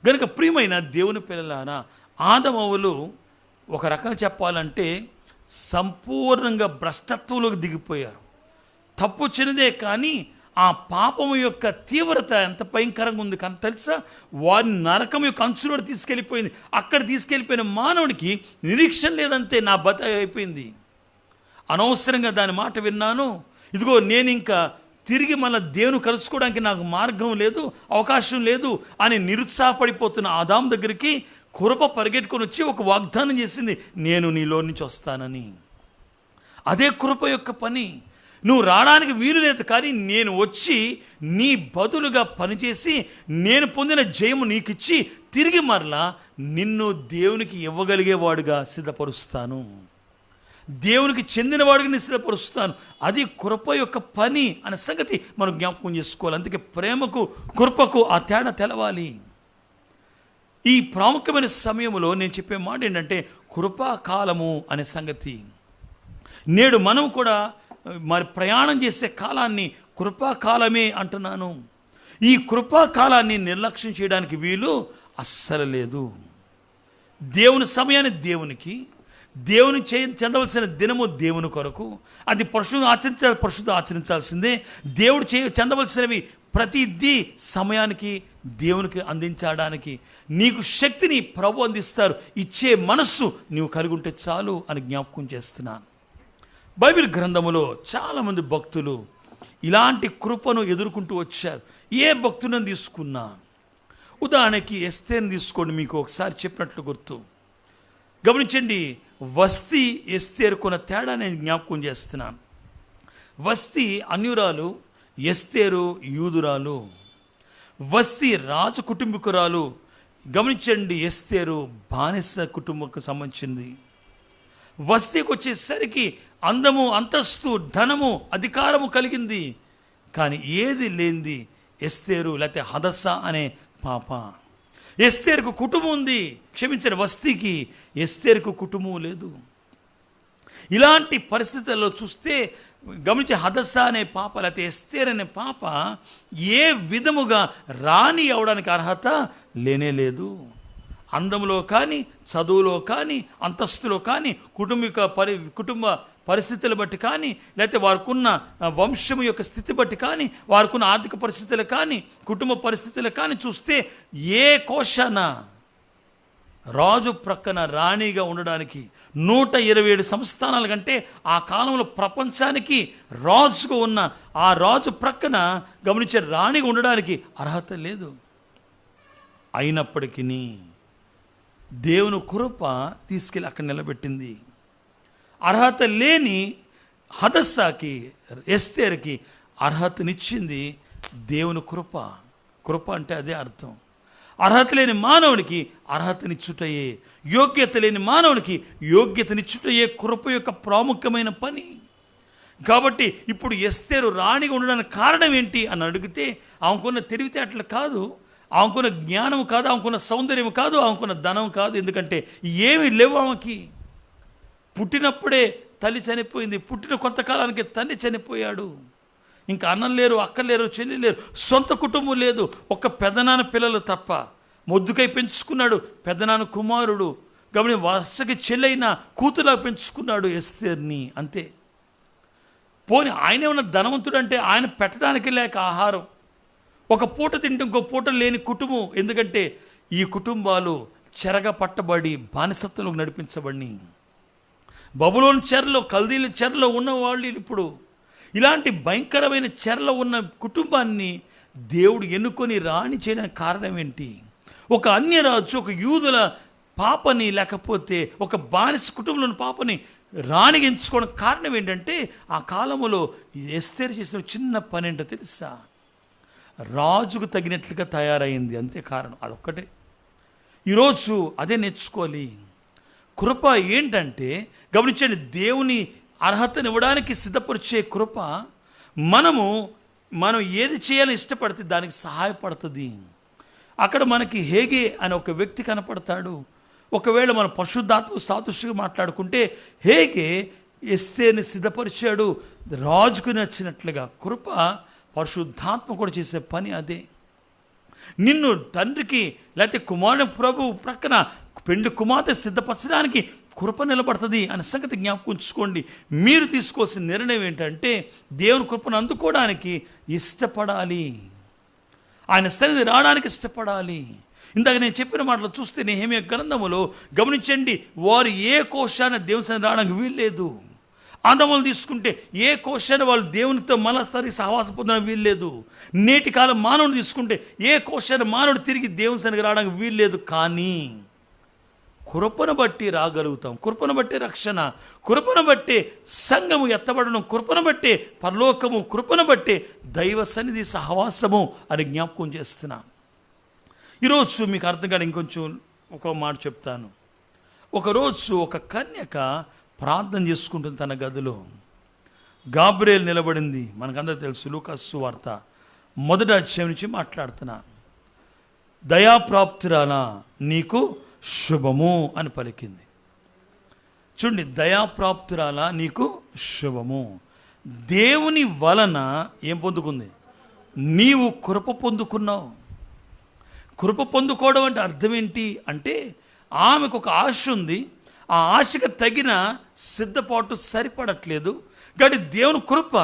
కనుక ప్రియమైన దేవుని పిల్లలారా, ఆదమవులు ఒక రకంగా చెప్పాలంటే సంపూర్ణంగా భ్రష్టత్వంలోకి దిగిపోయారు. తప్పు చిన్నదే, కానీ ఆ పాపం యొక్క తీవ్రత ఎంత భయంకరంగా ఉంది కానీ తెలుసా? వారిని నరకం యొక్క అంచులో తీసుకెళ్ళిపోయింది. అక్కడ తీసుకెళ్ళిపోయిన మానవుడికి నిరీక్షణ లేదంతే, నా బత అయిపోయింది. అనవసరంగా దాని మాట విన్నాను, ఇదిగో నేను ఇంకా తిరిగి మళ్ళీ దేవుని కలుసుకోవడానికి నాకు మార్గం లేదు, అవకాశం లేదు అని నిరుత్సాహపడిపోతున్న ఆదాం దగ్గరికి కృప పరిగెట్టుకొని వచ్చి ఒక వాగ్దానం చేసింది, నేను నీలో నుంచి వస్తానని. అదే కృప యొక్క పని. నువ్వు రావడానికి వీలు లేదు, కానీ నేను వచ్చి నీ బదులుగా పనిచేసి నేను పొందిన జయము నీకు ఇచ్చి తిరిగి మరలా నిన్ను దేవునికి ఇవ్వగలిగేవాడుగా సిద్ధపరుస్తాను, దేవునికి చెందినవాడిగా నేను సిద్ధపరుస్తాను. అది కృప యొక్క పని అనే సంగతి మనం జ్ఞాపకం చేసుకోవాలి. అందుకే ప్రేమకు కృపకు ఆ తేడా తెలవాలి. ఈ ప్రాముఖ్యమైన సమయంలో నేను చెప్పే మాట ఏంటంటే కృపాకాలము అనే సంగతి. నేడు మనం కూడా మరి ప్రయాణం చేసే కాలాన్ని కృపాకాలమే అంటున్నాను. ఈ కృపాకాలాన్ని నిర్లక్ష్యం చేయడానికి వీలు అస్సలు లేదు. దేవుని సమయాన్ని దేవునికి, దేవుని చెందవలసిన దినము దేవుని కొరకు, అది పరిశుద్ధ ఆచరించాల్సిందే. దేవుడు చెందవలసినవి ప్రతిదీ సమయానికి దేవునికి అందించడానికి నీకు శక్తిని ప్రభు అందిస్తారు. ఇచ్చే మనస్సు నీవు కలిగి ఉంటే చాలు అని జ్ఞాపకం చేస్తున్నాను. బైబిల్ గ్రంథములో చాలామంది భక్తులు ఇలాంటి కృపను ఎదుర్కొంటూ వచ్చారు. ఏ భక్తులను తీసుకున్నా, ఉదాహరణకి ఎస్తేర్ని తీసుకోండి, మీకు ఒకసారి చెప్పినట్లు గుర్తు. గమనించండి, వస్తీ ఎస్తేరుకున్న తేడా నేను జ్ఞాపకం చేస్తున్నాను. వస్తీ అన్యురాలు, ఎస్తేరు యూదురాలు. వస్తీ రాజు కుటుంబీకురాలు. గమనించండి, ఎస్తేరు బానిస కుటుంబకు సంబంధించింది. వస్తీకి వచ్చేసరికి అందము, అంతస్తు, ధనము, అధికారము కలిగింది. కానీ ఏది లేనిది ఎస్తేరు, లేకపోతే హదస్సా అనే పాప. ఎస్తేరుకు కుటుంబం ఉంది, క్షమించిన వస్తీకి ఎస్తేరుకు కుటుంబం లేదు. ఇలాంటి పరిస్థితుల్లో చూస్తే గమనించే హదస్సా అనే పాప లేకపోతే ఎస్తేర్ అనే పాప ఏ విధముగా రాణి అవడానికి అర్హత లేనే లేదు. అందములో కానీ, చదువులో కానీ, అంతస్తులో కానీ, కుటుంబ పరిస్థితులు బట్టి కానీ, లేకపోతే వారికున్న వంశము యొక్క స్థితి బట్టి కానీ, వారికున్న ఆర్థిక పరిస్థితులు కానీ, కుటుంబ పరిస్థితులు కానీ చూస్తే ఏ కోశాన రాజు ప్రక్కన రాణిగా ఉండడానికి 127 సంస్థానాల కంటే ఆ కాలంలో ప్రపంచానికి రాజుగా ఉన్న ఆ రాజు ప్రక్కన గమనించే రాణిగా ఉండడానికి అర్హత లేదు. అయినప్పటికీ దేవుని కృప తీసుకెళ్ళి అక్కడ నిలబెట్టింది. అర్హత లేని హదస్సాకి, ఎస్తేర్కి అర్హతనిచ్చింది దేవుని కృప. కృప అంటే అదే అర్థం. అర్హత లేని మానవునికి అర్హతనిచ్చుటయే, యోగ్యత లేని మానవునికి యోగ్యతనిచ్చుటయే కృప యొక్క ప్రాముఖ్యమైన పని. కాబట్టి ఇప్పుడు ఎస్తేరు రాణిగా ఉండడానికి కారణం ఏంటి అని అడిగితే ఆమెకున్న తెలివితేటలు కాదు, ఆమెకున్న జ్ఞానం కాదు, ఆమెకున్న సౌందర్యం కాదు, ఆమెకున్న ధనం కాదు. ఎందుకంటే ఏమీ లేవు ఆమెకి. పుట్టినప్పుడే తల్లి చనిపోయింది, పుట్టిన కొంతకాలానికి తండ్రి చనిపోయాడు, ఇంకా అన్నం లేరు, అక్క లేరు, చెల్లి లేరు, సొంత కుటుంబం లేదు, ఒక పెదనాన్న పిల్లలు తప్ప. మొద్దుకై పెంచుకున్నాడు, పెదనాన్న కుమారుడు గమని వరుసకి చెల్లైన కూతురులా పెంచుకున్నాడు ఎస్తేర్ని, అంతే. పోనీ ఆయన ఏమన్నా ధనవంతుడు అంటే ఆయన పెట్టడానికి లేక ఆహారం, ఒక పూట తింటే ఇంకో పూట లేని కుటుంబం. ఎందుకంటే ఈ కుటుంబాలు చెరగ పట్టబడి బానిసత్వంలోకి నడిపించబడి బబులోని చెరలో, కల్దీల చెరలో ఉన్న వాళ్ళు ఇప్పుడు ఇలాంటి భయంకరమైన చెరలో ఉన్న కుటుంబాన్ని దేవుడు ఎన్నుకొని రాణి చేయడానికి కారణం ఏంటి? ఒక అన్యరాజు ఒక యూదుల పాపని, లేకపోతే ఒక బానిస కుటుంబంలోని పాపని రాణిగా ఎంచుకోవడానికి కారణం ఏంటంటే ఆ కాలంలో ఎస్తేరు చేసిన చిన్న పని ఏంటో తెలుసా? రాజుకు తగినట్లుగా తయారైంది, అంతే కారణం. అదొక్కటే. ఈరోజు అదే నేర్చుకోవాలి. కృప ఏంటంటే గమనించండి, దేవుని అర్హతనివ్వడానికి సిద్ధపరిచే కృప. మనం ఏది చేయాలని ఇష్టపడితే దానికి సహాయపడుతుంది. అక్కడ మనకి హేగే అనే ఒక వ్యక్తి కనపడతాడు. ఒకవేళ మనం పరిశుద్ధాత్మ సాదృశ్యంగా మాట్లాడుకుంటే హేగే ఎస్తేర్ని సిద్ధపరిచాడు రాజుకు నచ్చినట్లుగా. కృప పరిశుద్ధాత్మ కూడా చేసే పని అదే. నిన్ను తండ్రికి లేకపోతే కుమారుని ప్రభు ప్రక్కన పెండ్లి కుమార్తె సిద్ధపరచడానికి కృప నిలబడుతుంది అనే సంగతి జ్ఞాపకం ఉంచుకోండి. మీరు తీసుకోవాల్సిన నిర్ణయం ఏంటంటే దేవుని కృపను అందుకోవడానికి ఇష్టపడాలి, ఆయన సన్నిధి రావడానికి ఇష్టపడాలి. ఇందాక నేను చెప్పిన మాటలు చూస్తే నెహెమ్యా గ్రంథములో గమనించండి, వారు ఏ కోశాన్ని దేవుని సన్నిధి రావడానికి వీల్లేదు. ఆదాములు తీసుకుంటే ఏ కోశాన్ని వాళ్ళు దేవునితో మళ్ళీ సహవాసం పొందడానికి వీల్లేదు. నేటి కాలం మానవుని తీసుకుంటే ఏ కోశాన్ని మానవుడు తిరిగి దేవుని సన్నిధికి రావడానికి వీల్లేదు. కానీ కృపను బట్టి రాగలుగుతాం, కృపను బట్టి రక్షణ, కృపను బట్టి సంఘము ఎత్తబడడం, కృపను బట్టి పరలోకము, కృపను బట్టి దైవ సన్నిధి సహవాసము అని జ్ఞాపకం చేస్తున్నా. ఈరోజు మీకు అర్థం కాదు, ఇంకొంచెం ఒక మాట చెప్తాను. ఒకరోజు ఒక కన్యక ప్రార్థన చేసుకుంటుంది తన గదిలో. గాబ్రియేల్ నిలబడింది, మనకందరూ తెలుసు, లూకాసు సువార్త 1వ అధ్యాయం నుంచి మాట్లాడుతున్నా. దయాప్రాప్తురాలా నీకు శుభము అని పలికింది. చూడండి, దయాప్రాప్తురాలా నీకు శుభము. దేవుని వలన ఏం పొందుకుంది? నీవు కృప పొందుకున్నావు. కృప పొందుకోవడం అంటే అర్థం ఏంటి అంటే ఆమెకు ఒక ఆశ ఉంది, ఆ ఆశకు తగిన సిద్ధపాటు సరిపడట్లేదు. కాబట్టి దేవుని కృప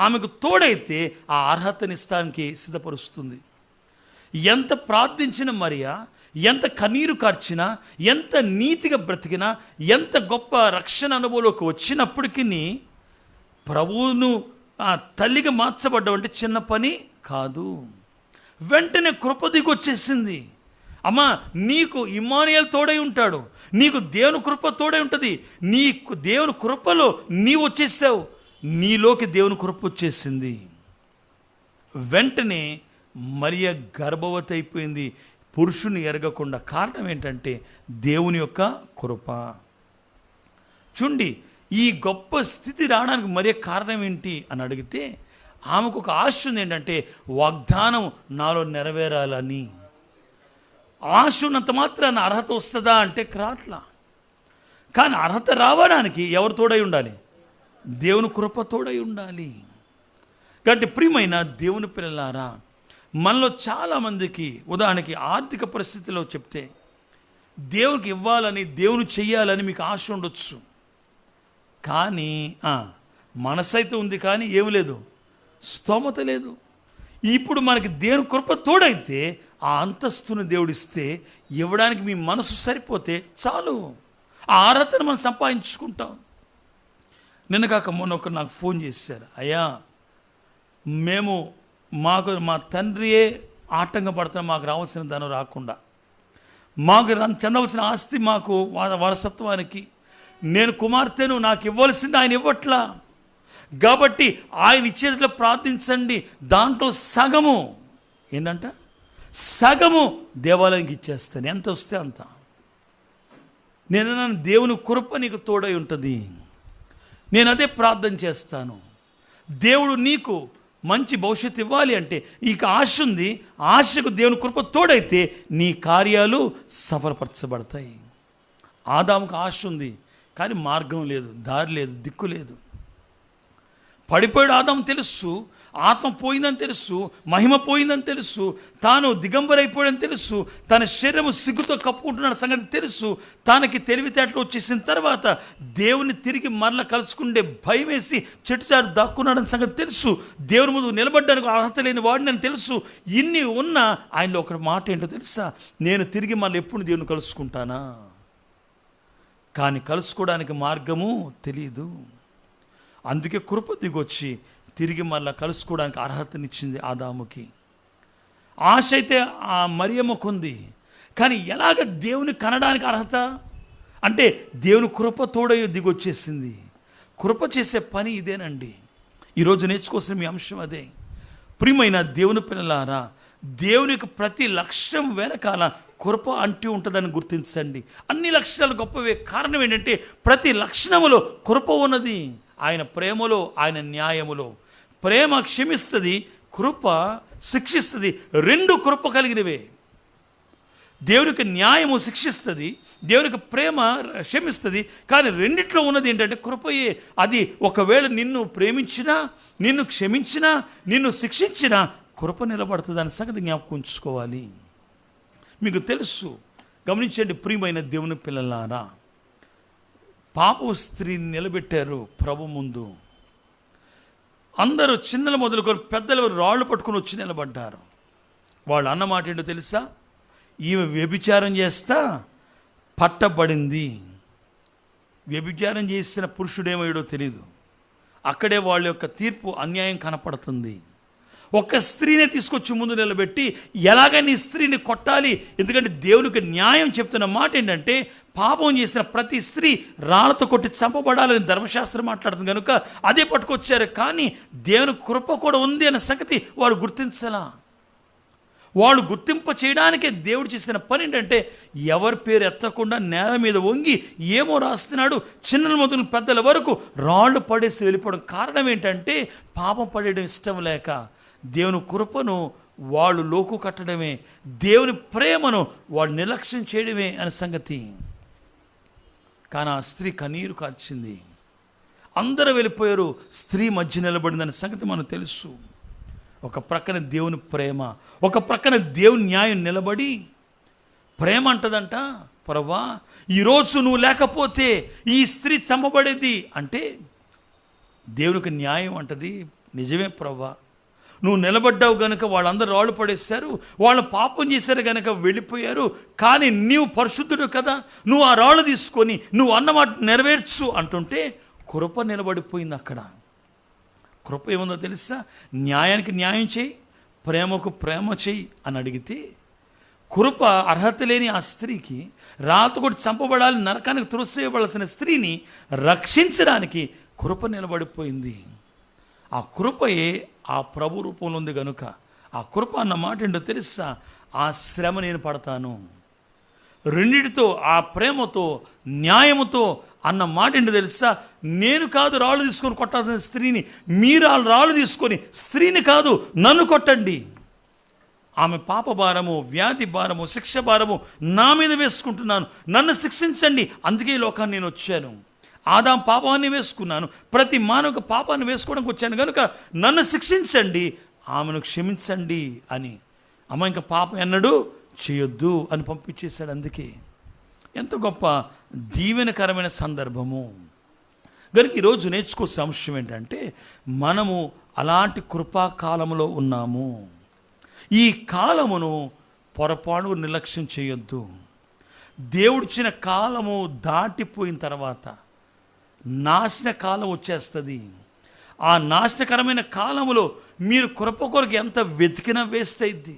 ఆమెకు తోడైతే ఆ అర్హతనిస్తానికి సిద్ధపరుస్తుంది. ఎంత ప్రార్థించిన మరియా, ఎంత కన్నీరు కార్చినా, ఎంత నీతిగా బ్రతికినా, ఎంత గొప్ప రక్షణ అనుభవంలోకి వచ్చినప్పటికీ ప్రభువును తల్లిగా మార్చబడ్డం అంటే చిన్న పని కాదు. వెంటనే కృప దిగొచ్చేసింది. అమ్మా, నీకు ఇమ్మానుయేలు తోడై ఉంటాడు, నీకు దేవుని కృప తోడై ఉంటుంది. నీకు దేవుని కృపలో నీవు వచ్చేసావు, నీలోకి దేవుని కృప వచ్చేసింది. వెంటనే మరియ గర్భవతి అయిపోయింది, పురుషుని ఎరగకుండా. కారణం ఏంటంటే దేవుని యొక్క కృప. చూడండి, ఈ గొప్ప స్థితి రావడానికి మరే కారణం ఏంటి అని అడిగితే ఆమెకు ఒక ఆశ ఉంది, ఏంటంటే వాగ్దానం నాలో నెరవేరాలని. ఆశ ఉన్నంత మాత్రాన అర్హత వస్తుందా అంటే రాట్లా. కానీ అర్హత రావడానికి ఎవరు తోడై ఉండాలి? దేవుని కృప తోడై ఉండాలి. కాబట్టి ప్రియమైన దేవుని పిల్లలారా, మనలో చాలామందికి ఉదాహరణకి ఆర్థిక పరిస్థితిలో చెప్తే దేవునికి ఇవ్వాలని, దేవుని చెయ్యాలని మీకు ఆశ ఉండొచ్చు. కానీ మనసైతే ఉంది, కానీ ఏమి లేదు, స్తోమత లేదు. ఇప్పుడు మనకి దేవుని కృప తోడైతే ఆ అంతస్తును దేవుడిస్తే ఇవ్వడానికి మీ మనసు సరిపోతే చాలు, ఆ అర్హతను మనం సంపాదించుకుంటాం. నిన్న కాక మొన్న ఒకరు నాకు ఫోన్ చేశారు, అయ్యా మా తండ్రియే ఆటంకం పడుతున్నాం, మాకు రావాల్సిన ధనం రాకుండా, మాకు చెందవలసిన ఆస్తి మాకు వారసత్వానికి, నేను కుమార్తెను, నాకు ఇవ్వాల్సింది ఆయన ఇవ్వట్లా, కాబట్టి ఆయన ఇచ్చేట్లో ప్రార్థించండి, దాంట్లో సగము ఏంటంట, సగము దేవాలయానికి ఇచ్చేస్తాను, ఎంత వస్తే అంత. నేను దేవుని కృప నీకు తోడై ఉంటుంది, నేను అదే ప్రార్థన చేస్తాను. దేవుడు నీకు మంచి భవిష్యత్తు ఇవ్వాలి అంటే ఇక ఆశ ఉంది, ఆశకు దేవుని కృప తోడైతే నీ కార్యాలు సఫలపరచబడతాయి. ఆదాముకు ఆశ ఉంది, కానీ మార్గం లేదు, దారి లేదు, దిక్కు లేదు. పడిపోయాడు ఆదాము తెలుసు, ఆత్మ పోయిందని తెలుసు, మహిమ పోయిందని తెలుసు, తాను దిగంబరైపోయాడని తెలుసు, తన శరీరము సిగ్గుతో కప్పుకుంటున్న సంగతి తెలుసు. తనకి తెలివితేటలు వచ్చేసిన తర్వాత దేవుని తిరిగి మరల కలుసుకుంటే భయం వేసి చెట్టుచాటు దాక్కున్నాడని సంగతి తెలుసు. దేవుని ముందు నిలబడ్డానికి అర్హత లేని వాడిని తెలుసు. ఇన్ని ఉన్నా ఆయనలో ఒక మాట ఏంటో తెలుసా, నేను తిరిగి మళ్ళీ ఎప్పుడు దేవుని కలుసుకుంటానా, కానీ కలుసుకోవడానికి మార్గము తెలియదు. అందుకే కృప దిగొచ్చి తిరిగి మళ్ళీ కలుసుకోవడానికి అర్హతనిచ్చింది ఆదాముకి. ఆశ అయితే ఆ మరియమ్మకు ఉంది, కానీ ఎలాగ దేవుని కనడానికి అర్హత అంటే దేవుని కృప తోడయ్యో దిగొచ్చేసింది. కృప చేసే పని ఇదేనండి. ఈరోజు నేర్చుకోవాల్సిన మీ అంశం అదే. ప్రియమైన దేవుని పిల్లలారా, దేవునికి ప్రతి లక్ష్యం వెనకాల కృప అంటూ ఉంటుందని గుర్తించండి. అన్ని లక్షణాలు గొప్పవే. కారణం ఏంటంటే ప్రతి లక్షణములో కృప ఉన్నది. ఆయన ప్రేమలో, ఆయన న్యాయములో. ప్రేమ క్షమిస్తుంది, కృప శిక్షిస్తుంది. రెండు కృప కలిగినవే. దేవునికి న్యాయము శిక్షిస్తుంది, దేవునికి ప్రేమ క్షమిస్తుంది. కానీ రెండిట్లో ఉన్నది ఏంటంటే కృపయే. అది ఒకవేళ నిన్ను ప్రేమించినా, నిన్ను క్షమించినా, నిన్ను శిక్షించినా కృప నిలబడుతుంది అనే సంగతి జ్ఞాపకం ఉంచుకోవాలి. మీకు తెలుసు, గమనించండి ప్రియమైన దేవుని పిల్లలారా, పాప స్త్రీని నిలబెట్టారు ప్రభు ముందు. అందరూ చిన్నలు మొదలుకొని పెద్దలు రాళ్ళు పట్టుకుని వచ్చి నిలబడ్డారు. వాళ్ళు అన్నమాట ఏంటో తెలుసా, ఈమె వ్యభిచారం చేస్తా పట్టబడింది. వ్యభిచారం చేసిన పురుషుడేమయ్యాడో తెలీదు. అక్కడే వాళ్ళ యొక్క తీర్పు అన్యాయం కనపడుతుంది. ఒక స్త్రీనే తీసుకొచ్చి ముందు నిలబెట్టి ఎలాగని స్త్రీని కొట్టాలి, ఎందుకంటే దేవునికి న్యాయం చెప్తున్న మాట ఏంటంటే పాపం చేసిన ప్రతి స్త్రీ రాళ్లతో కొట్టి చంపబడాలని ధర్మశాస్త్రం మాట్లాడుతుంది కనుక అదే పట్టుకొచ్చారు. కానీ దేవుని కృప కూడా ఉంది అనే సంగతి వారు గుర్తించలా. వాళ్ళు గుర్తింప చేయడానికే దేవుడు చేసిన పని ఏంటంటే ఎవరి పేరు ఎత్తకుండా నేల మీద వంగి ఏమో రాస్తున్నాడు, చిన్నల మొదలు పెద్దల వరకు రాళ్ళు పడేసి వెళ్ళిపోవడం. కారణం ఏంటంటే పాపం పడేయడం ఇష్టం లేక దేవుని కృపను వాళ్ళు లోకు కట్టడమే, దేవుని ప్రేమను వాళ్ళు నిర్లక్ష్యం చేయడమే అనే సంగతి. కానీ ఆ స్త్రీ కన్నీరు కార్చింది. అందరూ వెళ్ళిపోయారు, స్త్రీ మధ్య నిలబడిందనే సంగతి మనకు తెలుసు. ఒక ప్రక్కన దేవుని ప్రేమ, ఒక ప్రక్కన దేవుని న్యాయం నిలబడి ప్రేమ అంటదంట, ప్రభువా ఈరోజు నువ్వు లేకపోతే ఈ స్త్రీ చంపబడేది అంటే దేవునికి న్యాయం అంటది, నిజమే ప్రభువా నువ్వు నిలబడ్డావు గనుక వాళ్ళందరూ రాళ్ళు పడేశారు, వాళ్ళు పాపం చేశారు గనుక వెళ్ళిపోయారు. కానీ నీవు పరిశుద్ధుడు కదా, నువ్వు ఆ రాళ్ళు తీసుకొని నువ్వు అన్నమాట నెరవేర్చు అంటుంటే కృప నిలబడిపోయింది అక్కడ. కృప ఏముందో తెలుసా, న్యాయానికి న్యాయం చేయి, ప్రేమకు ప్రేమ చేయి అని అడిగితే కృప అర్హత లేని ఆ స్త్రీకి రాత కూడా చంపబడాలి, నరకానికి త్రోసివేయబడాల్సిన స్త్రీని రక్షించడానికి కృప నిలబడిపోయింది. ఆ కృపయే ఆ ప్రభు రూపంలో ఉంది కనుక ఆ కృప అన్న మాట ఏంటో తెలుసా, ఆ శ్రమ నేను పడతాను. రెండిటితో, ఆ ప్రేమతో న్యాయముతో అన్న మాట ఏంటో తెలుసా, నేను కాదు రాళ్ళు తీసుకొని కొట్టాల్సిన స్త్రీని, మీరు ఆ రాళ్ళు తీసుకొని స్త్రీని కాదు నన్ను కొట్టండి. ఆమె పాప భారము, వ్యాధి భారము, శిక్ష భారము నా మీద వేసుకుంటున్నాను, నన్ను శిక్షించండి. అందుకే ఈ లోకాన్ని నేను వచ్చాను. ఆదాం పాపాన్ని వేసుకున్నాను, ప్రతి మానవ పాపాన్ని వేసుకోవడానికి వచ్చాను కనుక నన్ను శిక్షించండి, ఆమెను క్షమించండి అని. అమ్మ ఇంకా పాపం ఎన్నడూ చేయొద్దు అని పంపించేశాడు. అందుకే ఎంత గొప్ప దీవెనకరమైన సందర్భము. కనుక ఈరోజు నేర్చుకోవాల్సిన అంశం ఏంటంటే మనము అలాంటి కృపాకాలంలో ఉన్నాము. ఈ కాలమును పొరపాటు నిర్లక్ష్యం చేయొద్దు. దేవుడిచ్చిన కాలము దాటిపోయిన తర్వాత నాశన కాలం వచ్చేస్తుంది. ఆ నాశనకరమైన కాలములో మీరు కృప కొరకు ఎంత వెతికినా వేస్ట్ అయింది.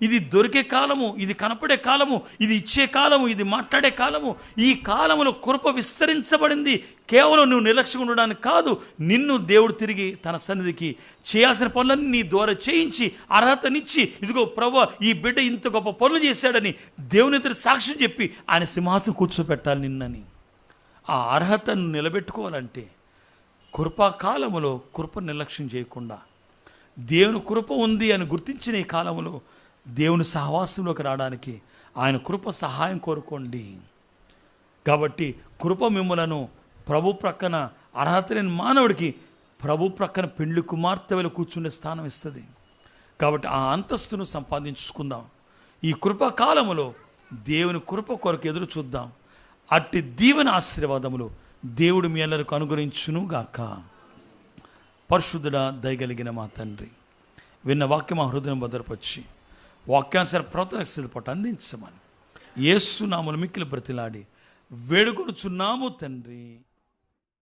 ఇది దొరికే కాలము, ఇది కనపడే కాలము, ఇది ఇచ్చే కాలము, ఇది మాట్లాడే కాలము. ఈ కాలములో కృప విస్తరించబడింది. కేవలం నువ్వు నిర్లక్ష్యం ఉండడానికి కాదు, నిన్ను దేవుడు తిరిగి తన సన్నిధికి చేయాల్సిన పనులన్నీ నీ ద్వారా చేయించి అర్హతనిచ్చి, ఇదిగో ప్రభువా ఈ బిడ్డ ఇంత గొప్ప పనులు చేశాడని దేవుని ఎదుట సాక్ష్యం చెప్పి ఆయన సింహాసనం కూర్చోబెట్టాలి నిన్నని. ఆ అర్హతను నిలబెట్టుకోవాలంటే కృపాకాలములో కృప నిర్లక్ష్యం చేయకుండా, దేవుని కృప ఉంది అని గుర్తించిన ఈ కాలంలో దేవుని సహవాసంలోకి రావడానికి ఆయన కృప సహాయం కోరుకోండి. కాబట్టి కృప మిమ్మలను ప్రభు ప్రక్కన, అర్హత లేని మానవుడికి ప్రభు ప్రక్కన పెండ్లి కుమార్తె వలె కూర్చునే స్థానం ఇస్తుంది. కాబట్టి ఆ అంతస్తును సంపాదించుకుందాం. ఈ కృపకాలములో దేవుని కృప కొరకు ఎదురు చూద్దాం. అట్టి దీవెన ఆశీర్వాదములు దేవుడు మీ అందరికి అనుగ్రహించును గాక. పరిశుద్ధుడా, దయగలిగిన మా తండ్రి, విన్న వాక్యం మా హృదయం భద్రపరిచి వాక్యానుసార ప్రవర్తనకు సిద్ధపట్టు అందించమని యేసు నామమున మిక్కిలి బ్రతిలాడి వేడుకొనుచున్నాము తండ్రి.